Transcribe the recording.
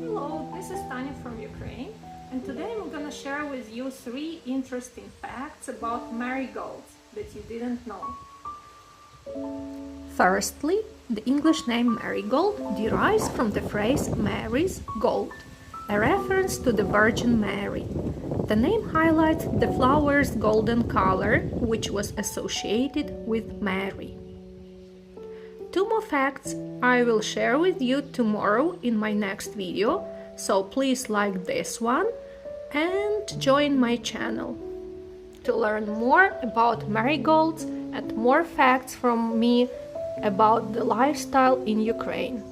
Hello, this is Tanya from Ukraine, and today I'm gonna share with you 3 interesting facts about marigolds that you didn't know. Firstly, the English name marigold derives from the phrase Mary's gold, a reference to the Virgin Mary. The name highlights the flower's golden color, which was associated with Mary. 2 more facts I will share with you tomorrow in my next video, so please like this one and join my channel to learn more about marigolds and more facts from me about the lifestyle in Ukraine.